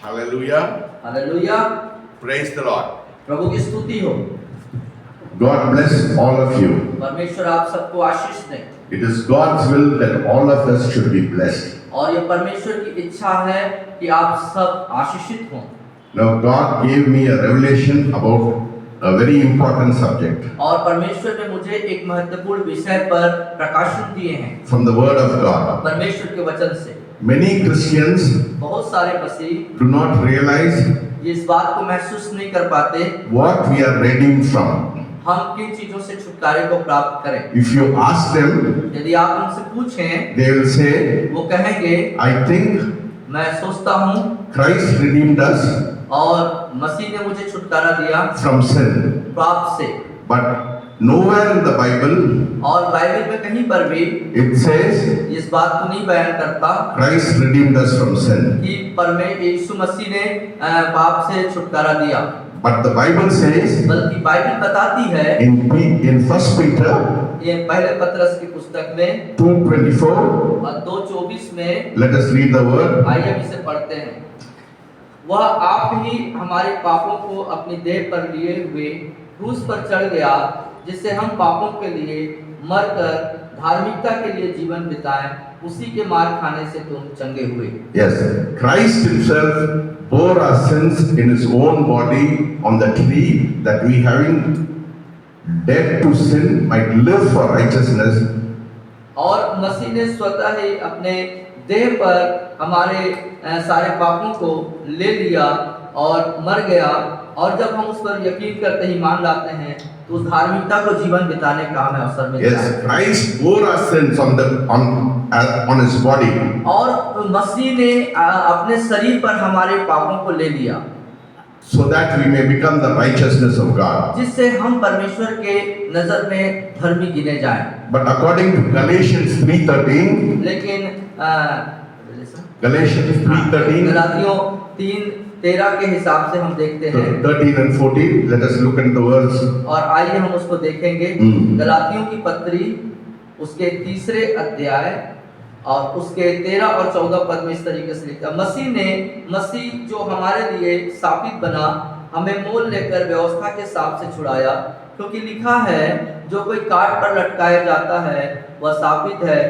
Hallelujah. Hallelujah, Praise the Lord. प्रभु की स्तुति हो। God bless all of you. परमेश्वर आप सबको आशीष दे। It is God's will that all of us should be blessed. और ये परमेश्वर की इच्छा है कि आप सब आशीषित हों। Now God gave me a revelation about a very important subject और परमेश्वर ने मुझे एक महत्वपूर्ण विषय पर प्रकाशन दिए हैं from the Word of God. परमेश्वर के वचन से। Many Christians बहुत सारे मसीह do not realize इस बात को महसूस नहीं कर पाते what we are redeemed from. हम किन चीजों से छुटकारे को प्राप्त करें। If you ask them, यदि आप उनसे पूछें, they will say, वो कहेंगे, I think मैं सोचता हूँ Christ redeemed us और मसीह ने मुझे छुटकारा दिया from sin. पाप से। But nowhere in the Bible और बाइबल में कहीं पर भी it says इस बात को नहीं बयान करता Christ redeemed us from sin. कि यीशु मसीह ने पाप से छुटकारा दिया। But the Bible says बल्कि बाइबल बताती है in 1 Peter ये पहले पत्रस की पुस्तक में 2:24, और 2:24 में, let us read the word. आइए हम इसे पढ़ते हैं। वह आप ही हमारे पापों को अपनी देह पर लिए हुए क्रूस पर चढ़ गया, जिससे हम पापों के लिए मरकर धार्मिकता के लिए जीवन बिताएं, उसी के मार खाने से तुम चंगे हुए। Yes, Christ himself bore our sins in his own body on the tree, that we having dead to sin might live for righteousness. और मसीह ने स्वतः ही अपने देह पर हमारे सारे पापों को ले लिया और मर गया, और जब हम उस पर यकीन करते ही मान लाते हैं तो उस धार्मिकता को जीवन बिताने का हमें अवसर मिलता है। Yes, Christ bore our sins on his body. और मसीह ने अपने शरीर पर हमारे पापों को ले लिया, so that we may become the righteousness of God. जिससे हम परमेश्वर के नजर में धर्मी गिने जाएं। But according to Galatians 3:13, लेकिन Galatians 3:13, गलातियों 3:13 के हिसाब से हम देखते हैं, 13 and 14, let us look at the verse. और आइए हम उसको देखेंगे। गलातियों की पत्री उसके 3 अध्याय और उसके 13 और 14 पद में इस तरीके से लिखा, मसीह जो हमारे लिए साबित बना, हमें मोल लेकर व्यवस्था के साथ से छुड़ाया, क्योंकि लिखा है, जो कोई काट पर लटकाया जाता है वह साबित है।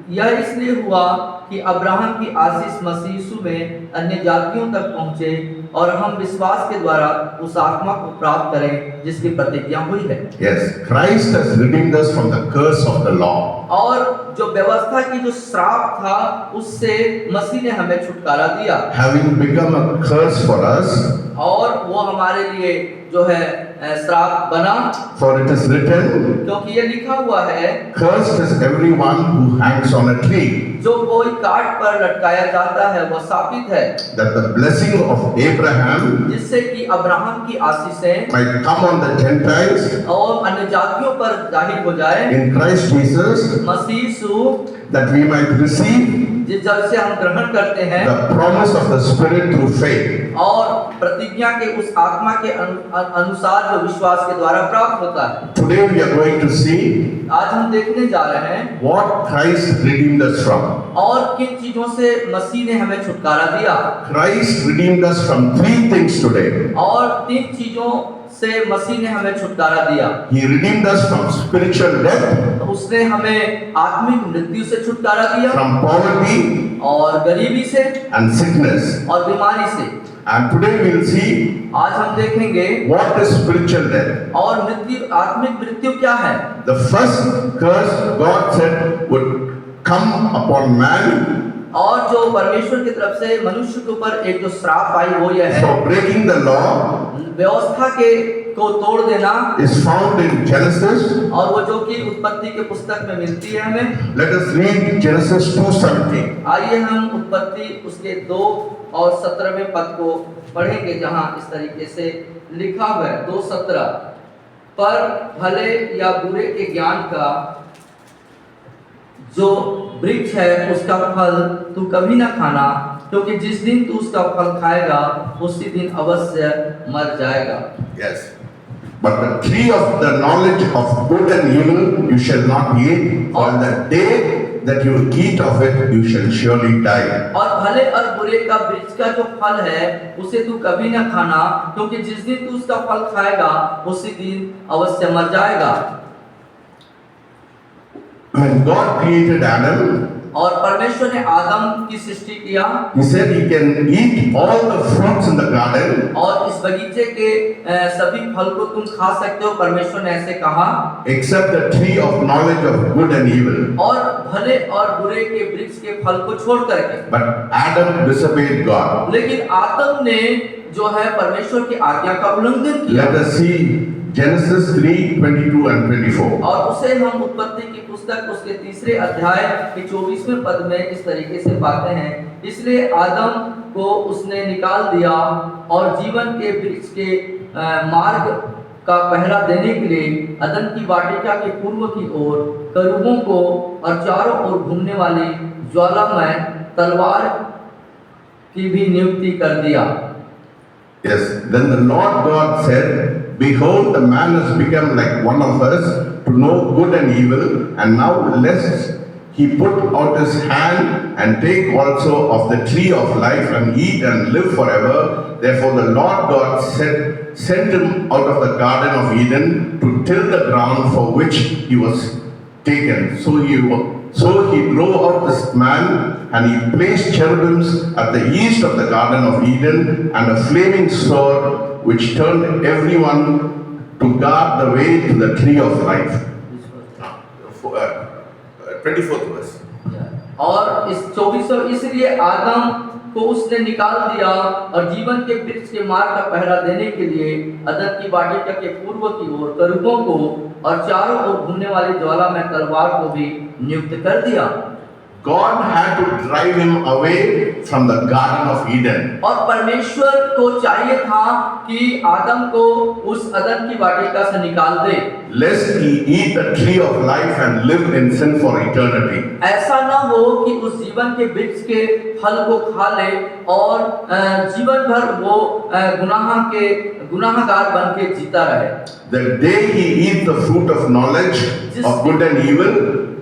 यह इसलिए हुआ कि अब्राहम की आशीष मसीह यीशु में अन्य जातियों तक पहुँचे, और हम विश्वास के द्वारा उस आत्मा को प्राप्त करें जिसकी प्रतिज्ञा हुई है। Yes, Christ has redeemed us from the curse of the law. और जो व्यवस्था की जो श्राप था, उससे मसीह ने हमें छुटकारा दिया। Having become a curse for us, और वो हमारे लिए जो है श्राप बना, for it is written, क्योंकि ये लिखा हुआ है, cursed is everyone who hangs on a tree. जो कोई काट पर लटकाया जाता है वह शापित है, That the blessing of Abraham जिससे कि अब्राहम की आशीषें might come on the Gentiles और अन्य जातियों पर जाहिर हो जाए in Christ Jesus, Masih Yeshu, that we might receive जिस जल से हम ग्रहण करते हैं the promise of the Spirit through faith. और प्रतिज्ञा के उस आत्मा के अनुसार जो विश्वास के द्वारा प्राप्त होता है। Today we are going to see आज हम देखने जा रहे हैं what Christ redeemed us from. और किन चीजों से मसीह ने हमें छुटकारा दिया। Christ redeemed us from 3 things today. और 3 चीजों से मसीह ने हमें छुटकारा दिया। He redeemed us from spiritual death, उसने हमें आत्मिक मृत्यु से छुटकारा दिया, from poverty और गरीबी से and sickness. और बीमारी से। And today we will see आज हम देखेंगे what is spiritual death. और मृत्यु, आत्मिक मृत्यु क्या है। The first curse God said would come upon man और जो परमेश्वर की तरफ से मनुष्य के ऊपर एक जो श्राप आई वो यह है, for breaking the law व्यवस्था को तोड़ देना, is found in Genesis. और वो जो कि उत्पत्ति के पुस्तक में मिलती है हमें। Let us read Genesis 2:17. आइए हम उत्पत्ति उसके 2 और 17वें पद को पढ़ेंगे, जहां इस तरीके से लिखा हुआ है 2:17, पर भले या बुरे के ज्ञान का जो वृक्ष है उसका फल तू कभी न खाना, क्योंकि जिस दिन तू उसका फल खाएगा उसी दिन अवश्य मर जाएगा। Yes. But the tree of the knowledge of good and evil you shall not eat, for the day that you eat of it, you shall surely die. और भले और बुरे का वृक्ष का जो फल है उसे तू कभी न खाना, क्योंकि जिस दिन तू उसका फल खाएगा उसी दिन अवश्य मर जाएगा। When God created Adam, और परमेश्वर ने आदम की सृष्टि किया, He said He can eat all the fruits in the garden और इस बगीचे के सभी फल को तुम खा सकते हो, परमेश्वर ने ऐसे कहा, except the tree of knowledge of good and evil. और भले और बुरे के वृक्ष के फल को छोड़ करके। But Adam disobeyed God. लेकिन आदम ने जो है परमेश्वर की आज्ञा का उल्लंघन किया। Let us see Genesis 3:22 and 24. और उसे हम उत्पत्ति की पुस्तक उसके 3 अध्याय के 24वें पद में इस तरीके से पाते हैं, इसलिए आदम को उसने निकाल दिया और जीवन के वृक्ष के मार्ग का पहरा देने के लिए अदन की वाटिका के पूर्व की ओर करूबों को और चारों ओर घूमने वाली ज्वालामय तलवार की भी नियुक्ति कर दिया। Yes, then the Lord God said, Behold, the man has become like one of us to know good and evil, and now lest he put out his hand and take also of the tree of life and eat and live forever. Therefore the Lord God sent him out of the garden of Eden to till the ground for which he was taken. So he drove out this man, and he placed cherubims at the east of the garden of Eden, and a flaming sword which turned everyone to guard the way to the tree of life. 24th verse. और इस 24 इसलिए आदम को उसने निकाल दिया और जीवन के वृक्ष के मार्ग का पहरा देने के लिए अदन की वाटिका के पूर्व की ओर करूबों को और चारों ओर घूमने वाली ज्वाला में तलवार को भी नियुक्त कर दिया। God had to drive him away from the Garden of Eden. और परमेश्वर को चाहिए था कि आदम को उस अदन की वाटिका से निकाल दे, Lest he eat the tree of life and live in sin for eternity. ऐसा ना हो कि उस जीवन के वृक्ष के फल को खा ले और जीवन भर वो गुनाहगार बन के जीता रहे। The day he eat the fruit of knowledge of good and evil,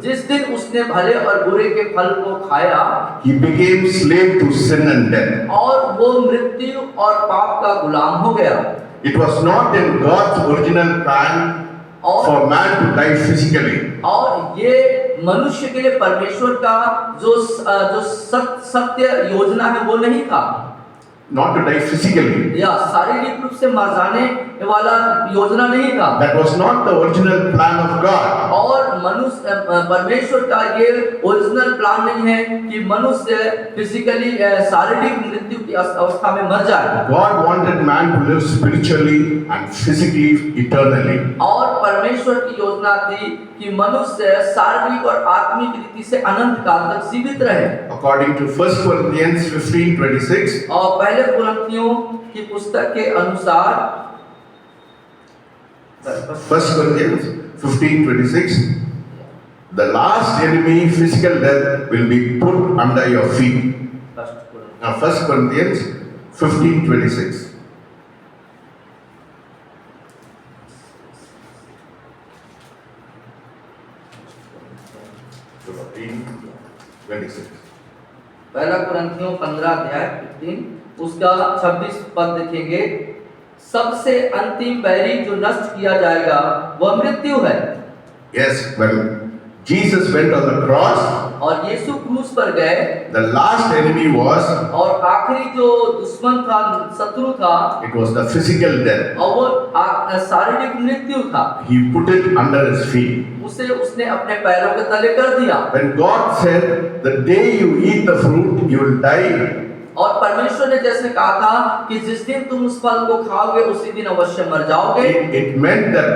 जिस दिन उसने भले और बुरे के फल को खाया, he became slave to sin and death. और वो मृत्यु और पाप का गुलाम हो गया। It was not in God's original plan for man to die physically. और ये मनुष्य के लिए परमेश्वर का जो सत्य योजना है वो नहीं था, Not to die physically. या शारीरिक रूप से मर जाने वाला योजना नहीं था। That was not the original plan of God. और मनुष्य परमेश्वर का ये ओरिजिनल प्लान नहीं है कि मनुष्य फिजिकली शारीरिक मृत्यु की अवस्था में मर जाए। God wanted man to live spiritually and physically eternally. और परमेश्वर की योजना थी कि मनुष्य शारीरिक और आत्मिक रीति से अनंत काल तक जीवित रहे। According to 1 Corinthians 15:26, और पहले कुरिन्थियों की पुस्तक के अनुसार 1 Corinthians 15:26, the last enemy, physical death, will be put under your feet. Now 1 Corinthians 15:26. पहला कुरिन्थियों 15 अध्याय 15 उसका 26 पद देखेंगे, सबसे अंतिम बैरी जो नष्ट किया जाएगा वह मृत्यु है। Yes, when Jesus went on the cross, और यीशु क्रूस पर गए, the last enemy was, और आखिरी जो दुश्मन था, शत्रु था, it was the physical death. और वो शारीरिक मृत्यु था। He put it under his feet. उसे उसने अपने पैरों के तले कर दिया। When God said, the day you eat the fruit, you will die, और परमेश्वर ने जैसे कहा था कि जिस दिन तुम उस फल को खाओगे उसी दिन अवश्य मर जाओगे, it meant that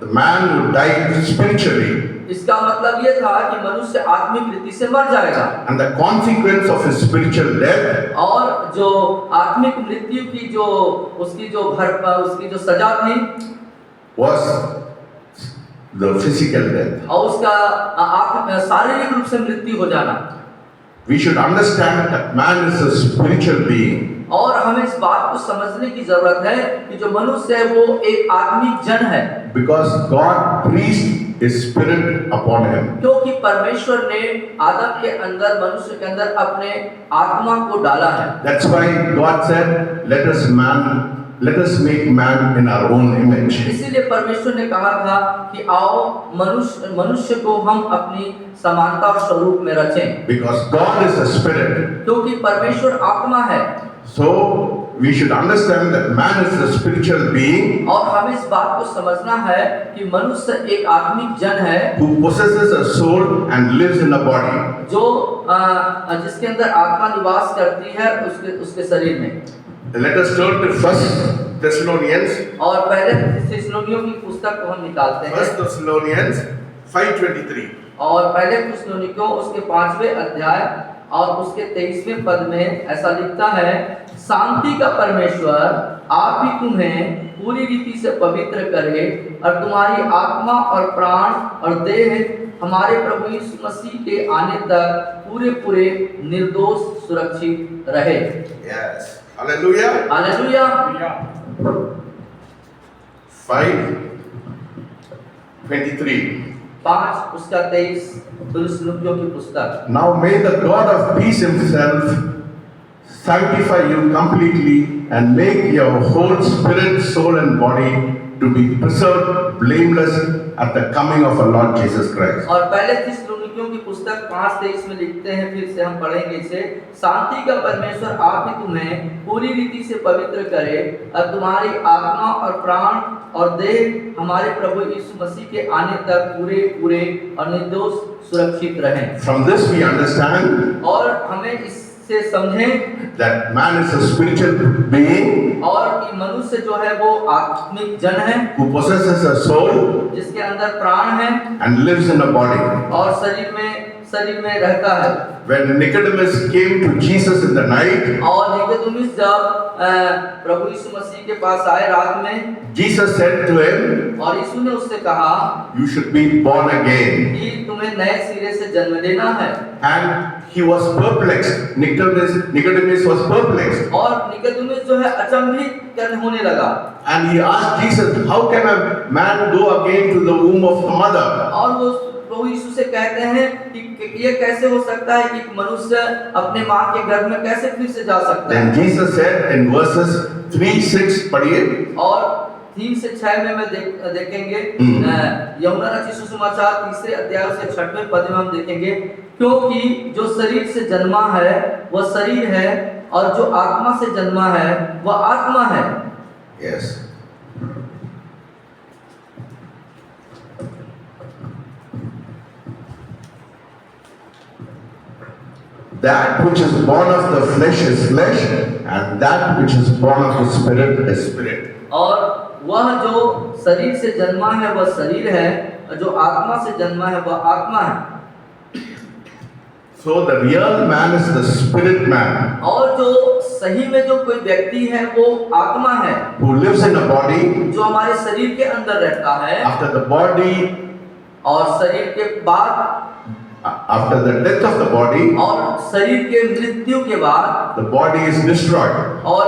the man would die spiritually. इसका मतलब ये था कि मनुष्य आत्मिक रीति से मर जाएगा। And the consequence of his spiritual death, और जो आत्मिक मृत्यु की जो उसकी जो सजा थी was the physical death. और उसका शारीरिक रूप से मृत्यु हो जाना। We should understand that man is a spiritual being. और हमें इस बात को समझने की जरूरत है कि जो मनुष्य है वो एक आत्मिक जन है। Because God breathed His Spirit upon him. क्योंकि परमेश्वर ने आदम के अंदर, मनुष्य के अंदर अपने आत्मा को डाला है। That's why God said, let us make man in our own image. इसीलिए परमेश्वर ने कहा था कि आओ मनुष्य को हम अपनी समानता और स्वरूप में रचें। Because God is a spirit. क्योंकि परमेश्वर आत्मा है। So we should understand that man is a spiritual being और हमें इस बात को समझना है कि मनुष्य एक आत्मिक जन है who possesses a soul and lives in a body. जो जिसके अंदर आत्मा निवास करती है उसके शरीर में। Let us turn to 1 Thessalonians. और पहले थिस्सलुनीकियों की पुस्तक को हम निकालते हैं। 1 Thessalonians 5:23. और पहले थिस्सलुनीकियों उसके 5वें अध्याय और उसके 23वें पद में ऐसा लिखता है, शांति का परमेश्वर आप ही तुम्हें पूरी रीति से पवित्र करे और तुम्हारी आत्मा और प्राण और देह हमारे प्रभु यीशु मसीह के आने तक पूरे पूरे निर्दोष सुरक्षित रहे। Yes. Hallelujah. हालेलुया। 5:23. 5 उसका 23 थिस्सलुनीकियों की पुस्तक। Now may the God of peace himself sanctify you completely and make your whole spirit, soul and body to be preserved blameless at the coming of our Lord Jesus Christ. और पहले थिस्सलुनीकियों की पुस्तक 5:23 में लिखते हैं, फिर से हम पढ़ेंगे इसे, शांति का परमेश्वर आप ही तुम्हें पूरी रीति से पवित्र करे और तुम्हारी आत्मा और प्राण और देह हमारे प्रभु यीशु मसीह के आने तक पूरे पूरे और निर्दोष सुरक्षित रहें। From this we understand और हमें इससे समझें that man is a spiritual being और कि मनुष्य जो है वो आत्मिक जन है who possesses a soul जिसके अंदर प्राण है and lives in a body. और शरीर में रहता है। When Nicodemus came to Jesus in the night, और निकोदेमुस जब प्रभु यीशु मसीह के पास आए रात में, Jesus said to him, और यीशु ने उससे कहा you should be born again. कि तुम्हें नए सिरे से जन्म लेना है। And he was perplexed. Nicodemus was perplexed. और निकोदेमुस जो है अचंभित होने लगा। And he asked Jesus, how can a man go again to the womb of the mother? और वो प्रभु यीशु से कहते हैं कि ये कैसे हो सकता है कि मनुष्य अपने माँ के गर्भ में कैसे फिर से जा सकता है। Then Jesus said in verses 3-6, पढ़िए। और 3 से 6 में देखेंगे यूहन्ना रचित सुसमाचार 3 अध्याय से 6वें पद में हम देखेंगे, क्योंकि जो शरीर से जन्मा है वह शरीर है और जो आत्मा से जन्मा है वह आत्मा है। Yes. That which is born of the flesh is flesh, and that which is born of the spirit is spirit. और वह जो शरीर से जन्मा है वह शरीर है और जो आत्मा से जन्मा है वह आत्मा है। So the real man is the spirit man और जो सही में जो कोई व्यक्ति है वो आत्मा है who lives in a body. जो हमारे शरीर के अंदर रहता है After the body, और शरीर के बाद after the death of the body, और शरीर के मृत्यु के बाद the body is destroyed. और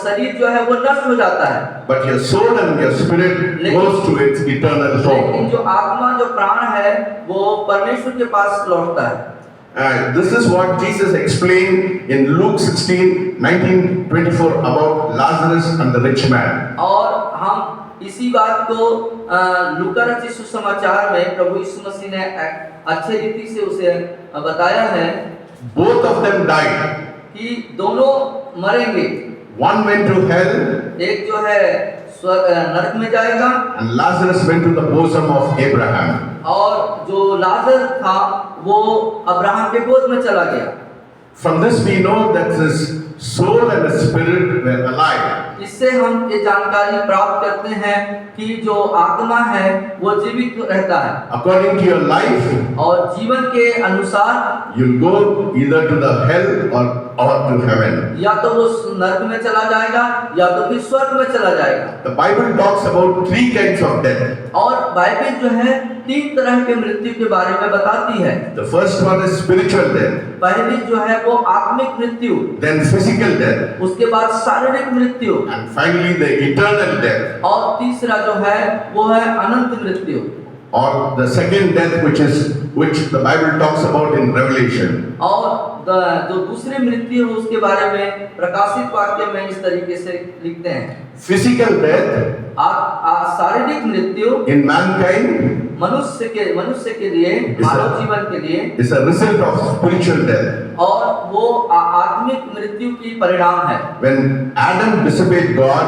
शरीर जो है वो नष्ट हो जाता है। But your soul and your spirit goes to its eternal लेकिन home. जो आत्मा जो प्राण है वो परमेश्वर के पास लौटता है। This is what Jesus explained in Luke 16:19-24 about Lazarus and the rich man. और हम इसी बात को लूका रचित सुसमाचार में प्रभु यीशु मसीह ने अच्छे रीति से उसे बताया है। Both of them died. कि दोनों मरेंगे। One went to hell, एक जो है नरक में जाएगा, and Lazarus went to the bosom of Abraham. और जो लाजर था वो अब्राहम के गोद में चला गया। From this we know that his soul and his spirit were alive. इससे हम ये जानकारी प्राप्त करते हैं कि जो आत्मा है वो जीवित रहता है। According to your life, और जीवन के अनुसार you'll go either to the hell or to heaven. या तो वो नरक में चला जाएगा या तो फिर स्वर्ग में चला जाएगा। The Bible talks about 3 kinds of death. और बाइबल जो है 3 तरह के मृत्यु के बारे में बताती है। The first one is spiritual death. पहली जो है वो आत्मिक मृत्यु, Then physical death. उसके बाद शारीरिक मृत्यु, And finally the eternal death. और तीसरा जो है वो है अनंत मृत्यु। or the second death, which the Bible talks about in Revelation. और जो दूसरी मृत्यु है उसके बारे में प्रकाशित वाक्य में इस तरीके से लिखते हैं। Physical death शारीरिक मृत्यु in mankind मनुष्य के लिए, मानव जीवन के लिए is a result of spiritual death. और वो आत्मिक मृत्यु की परिणाम है। When Adam disobeyed God,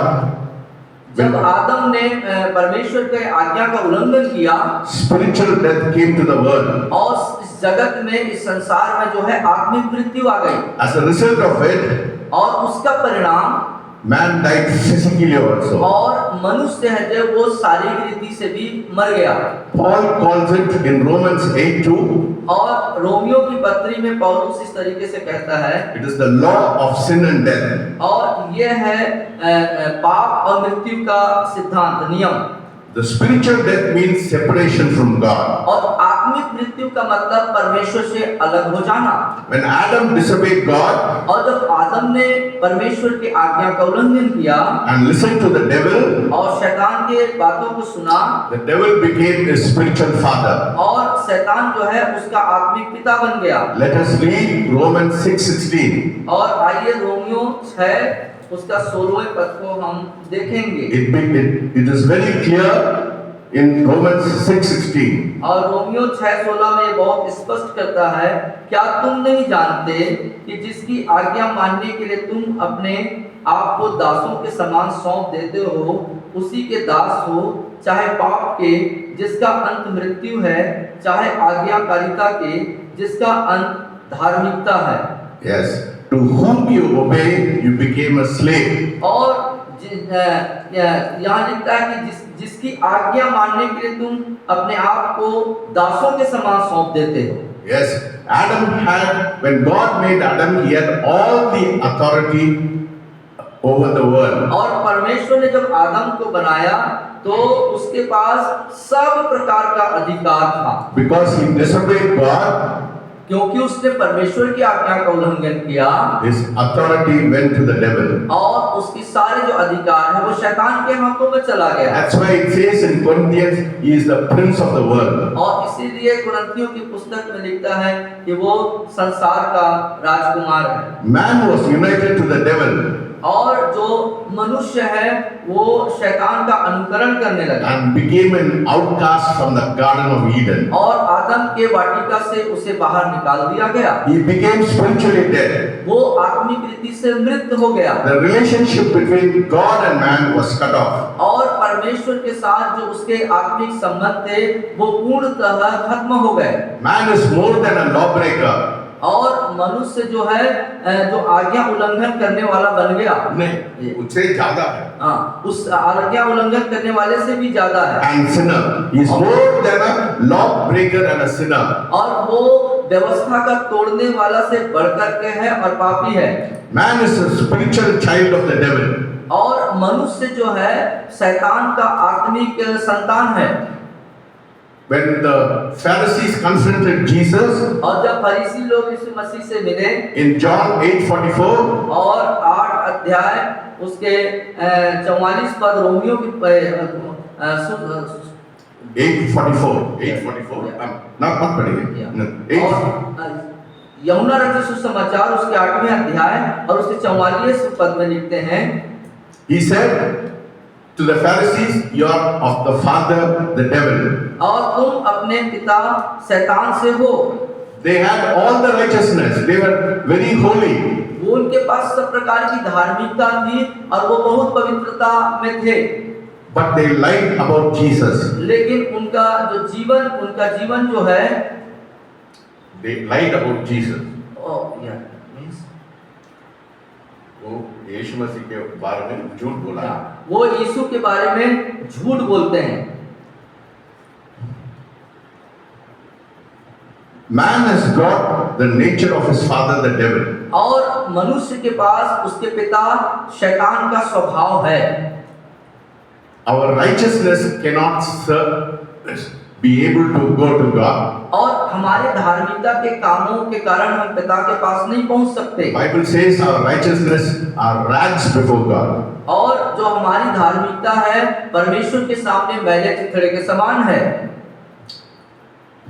जब आदम ने परमेश्वर के आज्ञा का उल्लंघन किया, spiritual death came to the world. और इस जगत में, इस संसार में जो है आत्मिक मृत्यु आ गई। As a result of it, और उसका परिणाम man died physically also. और मनुष्य है जो वो शारीरिक रीति से भी मर गया। Paul calls it in Romans 8:2. और रोमियो की पत्री में पौलुस इस तरीके से कहता है, It is the law of sin and death. और यह है पाप और मृत्यु का सिद्धांत, नियम। The spiritual death means separation from God. और आत्मिक मृत्यु का मतलब परमेश्वर से अलग हो जाना। When Adam disobeyed God और जब आदम ने परमेश्वर की आज्ञा का उल्लंघन किया and listened to the devil, और शैतान के बातों को सुना, the devil became his spiritual father. और शैतान जो है उसका आत्मिक पिता बन गया। Let us read Romans 6:16. और आइए रोमियो 6 उसका 16वें पद को हम देखेंगे। It is very clear in Romans 6:16. और रोमियो 6:16 में बहुत स्पष्ट करता है, क्या तुम नहीं जानते कि जिसकी आज्ञा मानने के लिए तुम अपने आप को दासों के समान सौंप देते हो, उसी के दास हो, चाहे पाप के जिसका अंत मृत्यु है, चाहे आज्ञाकारिता के जिसका अंत धार्मिकता है। Yes, to whom you obey, you became a slave. और यहाँ लिखता है कि जिसकी आज्ञा मानने के लिए तुम अपने आप को दासों के समान सौंप देते हो। Yes, when God made Adam, he had all the authority over the world. और परमेश्वर ने जब आदम को बनाया तो उसके पास सब प्रकार का अधिकार था। Because he disobeyed God, क्योंकि उसने परमेश्वर की आज्ञा का उल्लंघन किया, his authority went to the devil. और उसकी सारे जो अधिकार है वो शैतान के हाथों में चला गया। That's why it says in Corinthians, he is the prince of the world. और इसीलिए कुरिन्थियों की पुस्तक में लिखता है कि वो संसार का राजकुमार है। Man was united to the devil. और जो मनुष्य है वो शैतान का अनुकरण करने लगा And became an outcast from the Garden of Eden. और आदम के वाटिका से उसे बाहर निकाल दिया गया। He became spiritually dead. वो आत्मिक रीति से मृत हो गया। The relationship between God and man was cut off. और परमेश्वर के साथ जो उसके आत्मिक संबंध थे वो पूर्णतः खत्म हो गए। Man is more than a lawbreaker. और मनुष्य जो है जो आज्ञा उल्लंघन करने वाला बन गया। नहीं, उससे ज्यादा है। हाँ, उस आज्ञा उल्लंघन करने वाले से भी ज्यादा है। And sinner, he is more than a lawbreaker and a sinner. और वो व्यवस्था का तोड़ने वाला से बढ़कर के है और पापी है। Man is a spiritual child of the devil. और मनुष्य जो है शैतान का आत्मिक संतान है। When the Pharisees confronted Jesus, और जब फरीसी लोग यीशु मसीह से मिले in John 8:44, और 8 अध्याय उसके 44 पद रोमियो की 8:44 not पढ़िए। और यूहन्ना रचित सुसमाचार उसके 8वें अध्याय और उसके 44 पद में लिखते हैं, He said to the Pharisees, you are of the father, the devil. और तुम अपने पिता शैतान से हो। They had all the righteousness. They were very holy. वो उनके पास सब प्रकार की धार्मिकता थी और वो बहुत पवित्रता में थे। But they lied about Jesus. लेकिन उनका जीवन जो है, They lied about Jesus. means वो यीशु मसीह के बारे में झूठ बोला। वो यीशु के बारे में झूठ बोलते हैं। Man has got the nature of his father, the devil. और मनुष्य के पास उसके पिता शैतान का स्वभाव है। Our righteousness cannot be able to go to God. और हमारे धार्मिकता के कामों के कारण हम पिता के पास नहीं पहुंच सकते। Bible says our righteousness are rags before God. और जो हमारी धार्मिकता है परमेश्वर के सामने मैले चिथड़े के समान है।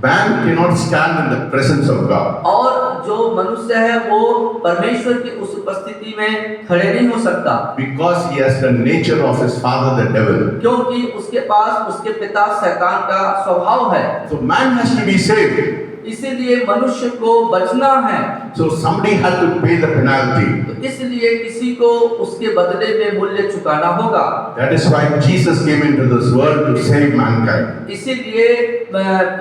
Man cannot stand in the presence of God और जो मनुष्य है वो परमेश्वर की उस उपस्थिति में खड़े नहीं हो सकता, because he has the nature of his father, the devil. क्योंकि उसके पास उसके पिता शैतान का स्वभाव है। So man has to be saved. इसीलिए मनुष्य को बचना है, So somebody had to pay the penalty. तो इसलिए किसी को उसके बदले में मूल्य चुकाना होगा। That is why Jesus came into this world to save mankind. इसीलिए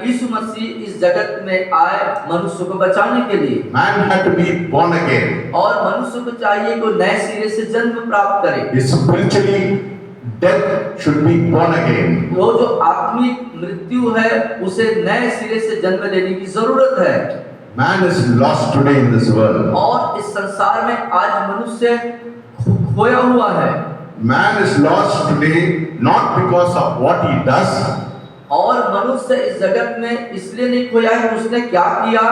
यीशु मसीह इस जगत में आए मनुष्य को बचाने के लिए। Man had to be born again. और मनुष्य को चाहिए कि नए सिरे से जन्म प्राप्त करे। His spiritually death should be born again. वो जो आत्मिक मृत्यु है उसे नए सिरे से जन्म लेने की जरूरत है। Man is lost today in this world. और इस संसार में आज मनुष्य खोया हुआ है। Man is lost today not because of what he does, और मनुष्य इस जगत में इसलिए नहीं खोया है कि उसने क्या किया,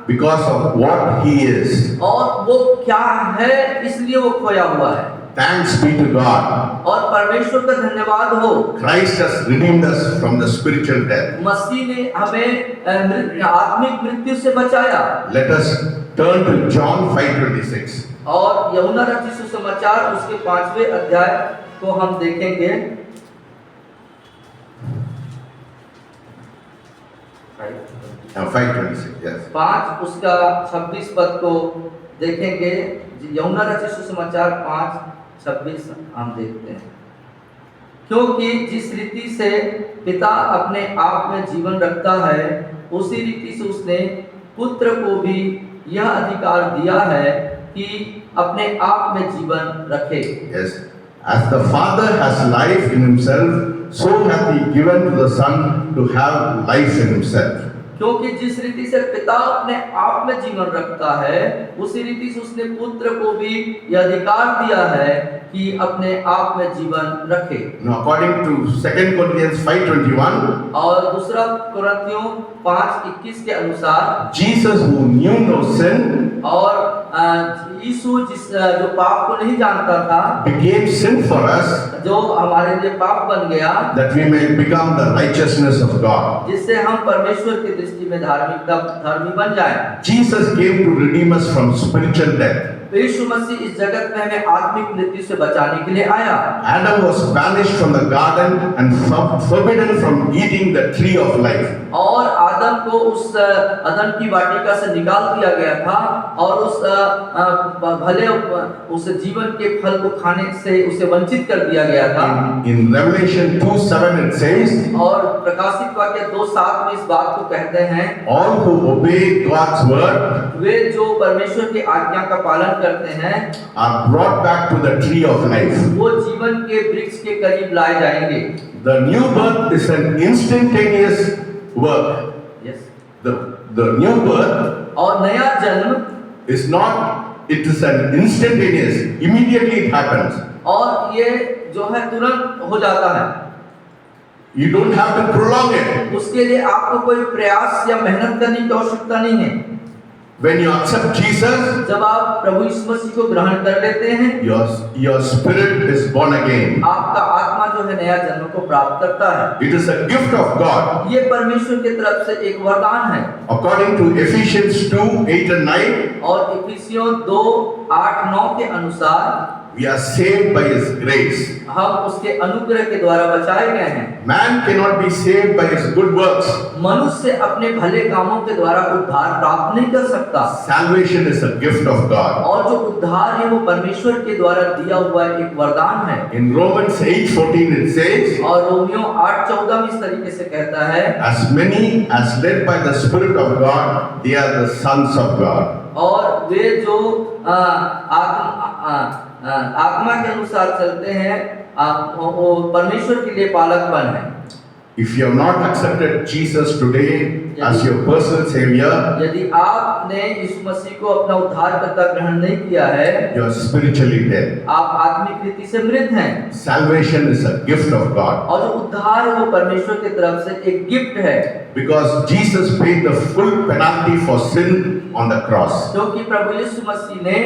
because of what he is. और वो क्या है इसलिए वो खोया हुआ है। Thanks be to God. और परमेश्वर का धन्यवाद हो, Christ has redeemed us from the spiritual death. मसीह ने हमें आत्मिक मृत्यु से बचाया। Let us turn to John 5:26. और यूहन्ना रचित सुसमाचार उसके 5वें अध्याय को हम देखेंगे। 5:26, yes. 5 उसका 26 पद को देखेंगे। यूहन्ना रचित सुसमाचार 5:26 हम देखते हैं। क्योंकि जिस रीति से पिता अपने आप में जीवन रखता है, उसी रीति से उसने पुत्र को भी यह अधिकार दिया है कि अपने आप में जीवन रखे। Yes. As the Father has life in himself, so hath he given to the Son to have life in himself. क्योंकि जिस रीति से पिता अपने आप में जीवन रखता है, उसी रीति से उसने पुत्र को भी यह अधिकार दिया है कि अपने आप में जीवन रखे। Now, according to 2 Corinthians 5:21, और दूसरा कुरिन्थियों 5:21 के अनुसार Jesus, who knew no sin, और यीशु जो पाप को नहीं जानता था, became sin for us, जो हमारे लिए पाप बन गया, that we may become the righteousness of God. जिससे हम परमेश्वर की दृष्टि में धर्मी बन जाएं। Jesus came to redeem us from spiritual death. यीशु मसीह इस जगत में हमें आत्मिक मृत्यु से बचाने के लिए आया। Adam was banished from the garden and forbidden from eating the tree of life. और आदम को उस अदन की वाटिका से निकाल दिया गया था और उस भले उस जीवन के फल को खाने से उसे वंचित कर दिया गया था। In Revelation 2:7 it says, और प्रकाशित वाक्य 2:7 में इस बात को कहते हैं, all who obey God's word वे जो परमेश्वर की आज्ञा का पालन करते हैं are brought back to the tree of life. वो जीवन के वृक्ष के करीब लाए जाएंगे। The new birth is an instantaneous work. Yes. The new birth और नया जन्म, is not, it is an instantaneous, immediately it happens. और ये जो है तुरंत हो जाता है। You don't have to prolong it. उसके लिए आपको कोई प्रयास या मेहनत करने की आवश्यकता नहीं है। When you accept Jesus, जब आप प्रभु यीशु मसीह को ग्रहण कर लेते हैं, your spirit is born again. आपका आत्मा जो है नया जन्म को प्राप्त करता है। It is a gift of God. ये परमेश्वर की तरफ से एक वरदान है। According to Ephesians 2:8 and 9, और इफिसियों 2:8-9 के अनुसार we are saved by His grace. हम उसके अनुग्रह के द्वारा बचाए गए हैं। Man cannot be saved by his good works. मनुष्य अपने भले कामों के द्वारा उद्धार प्राप्त नहीं कर सकता। Salvation is a gift of God. और जो उद्धार है वो परमेश्वर के द्वारा दिया हुआ एक वरदान है। In Romans 8:14 it says, और रोमियो 8:14 में इस tरीके से कहता है, as many as led by the Spirit of God, they are the sons of God. और वे जो आत्मा के अनुसार चलते हैं वो परमेश्वर के लिए पालकपन है। If you have not accepted Jesus today as your personal savior, यदि आपने यीशु मसीह को अपना उद्धारकर्ता ग्रहण नहीं किया है, you are spiritually dead. आप आत्मिक रीति से मृत हैं। Salvation is a gift of God. और जो उद्धार है वो परमेश्वर की तरफ से एक गिफ्ट है। Because Jesus paid the full penalty for sin on the cross. क्योंकि प्रभु यीशु मसीह ने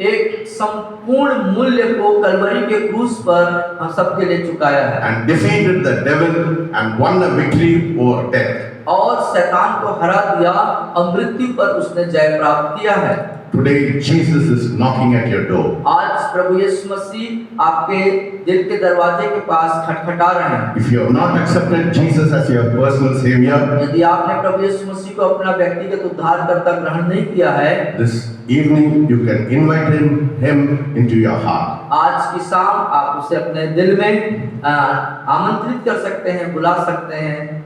एक संपूर्ण मूल्य को कलवरी के क्रूस पर हम सबके लिए चुकाया है। And defeated the devil and won a victory over death. और शैतान को हरा दिया और मृत्यु पर उसने जय प्राप्त किया है। Today, Jesus is knocking at your door. आज प्रभु यीशु मसीह आपके दिल के दरवाजे के पास खटखटा रहे हैं। If you have not accepted Jesus as your personal Savior, यदि आपने प्रभु यीशु मसीह को अपना व्यक्तिगत उद्धारकर्ता ग्रहण नहीं किया है, this evening you can invite him into your heart. आज की शाम आप उसे अपने दिल में आमंत्रित कर सकते हैं, बुला सकते हैं।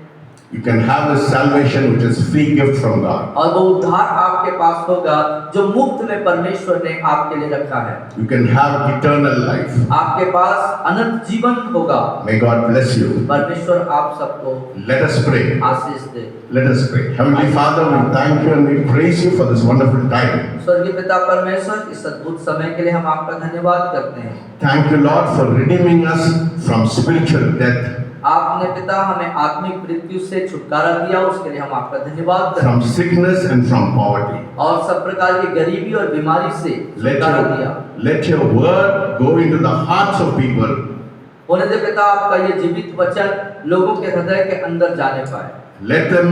You can have this salvation which is free gift from God. और वो उद्धार आपके पास होगा जो मुफ्त में परमेश्वर ने आपके लिए रखा है। You can have eternal life. आपके पास अनंत जीवन होगा। May God bless you. परमेश्वर आप सबको Let us pray. Ashish they. Let us pray. Heavenly Father, we thank you and we praise you for this wonderful time. स्वर्गीय पिता परमेश्वर, इस अद्भुत समय के लिए हम आपका धन्यवाद करते हैं। Thank you, Lord, for redeeming us from spiritual death, आपने पिता हमें आत्मिक मृत्यु से छुटकारा दिया, उसके लिए हम आपका धन्यवाद करते from हैं। sickness and from poverty. और सब प्रकार की गरीबी और बीमारी से छुटकारा दिया। Let your word go into the hearts of people. होने दे पिता आपका ये जीवित वचन लोगों के हृदय के अंदर जाने पाए। Let them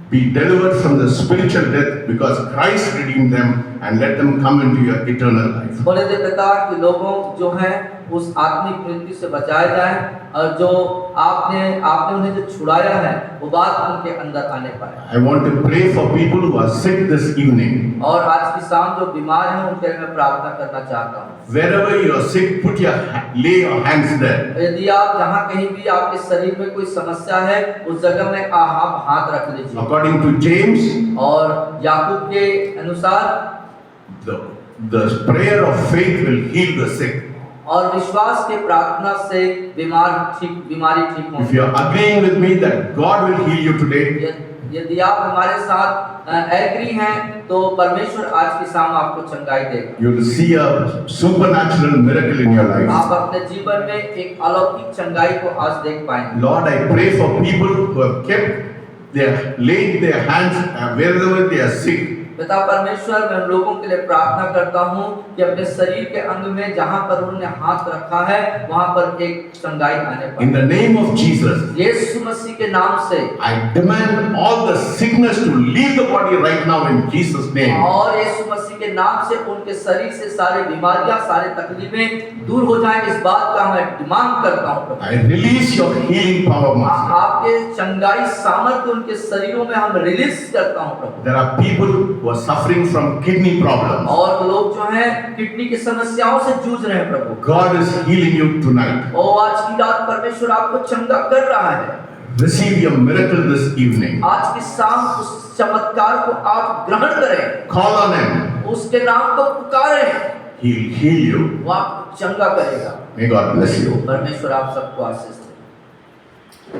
be delivered from the spiritual death because Christ redeemed them, and let them come into your eternal life. होने दे पिता कि लोगों जो हैं उस आत्मिक मृत्यु से बचाए जाएं और जो आपने उन्हें जो छुड़ाया है वो बात उनके अंदर आने पाए। I want to pray for people who are sick this evening. और आज की शाम जो बीमार हैं उनके लिए मैं प्रार्थना करना चाहता हूँ। Wherever you are sick, lay your hands there. यदि आप जहाँ कहीं भी आपके शरीर में कोई समस्या है उस जगह में आप हाथ रख लीजिए। According to James, और याकूब के अनुसार the prayer of faith will heal the sick. और विश्वास के प्रार्थना से बीमारी ठीक If होगी। you are agreeing with me that God will heal you today, यदि आप हमारे साथ एग्री हैं तो परमेश्वर आज की शाम आपको चंगाई देगा। you will see a supernatural miracle in your life. आप अपने जीवन में एक अलौकिक चंगाई को आज देख पाएंगे। Lord, I pray for people who have laid their hands wherever they are sick. पिता परमेश्वर, मैं लोगों के लिए प्रार्थना करता हूँ कि अपने शरीर के अंग में जहाँ पर उन्होंने हाथ रखा है वहाँ पर एक चंगाई आने पाए। In the name of Jesus, यीशु मसीह के नाम से I demand all the sickness to leave the body right now in Jesus' name. और यीशु मसीह के नाम से उनके शरीर से सारे बीमारियां, सारे तकलीफें दूर हो जाएं, इस बात का मैं डिमांड करता हूँ। I release your healing power, Master. आपके चंगाई सामर्थ्य उनके शरीरों में हम रिलीज करता हूँ प्रभु। There are people who are suffering from kidney problems. और लोग जो हैं किडनी की समस्याओं से जूझ रहे हैं प्रभु। God is healing you tonight. और आज की रात परमेश्वर आपको चंगा कर रहा है। Receive your miracle this evening. आज की शाम उस चमत्कार को आप ग्रहण करें। Call on Him. उसके नाम को पुकारें। He'll heal you. वो आपको चंगा करेगा। May God bless you. परमेश्वर आप सबको आशीष दे।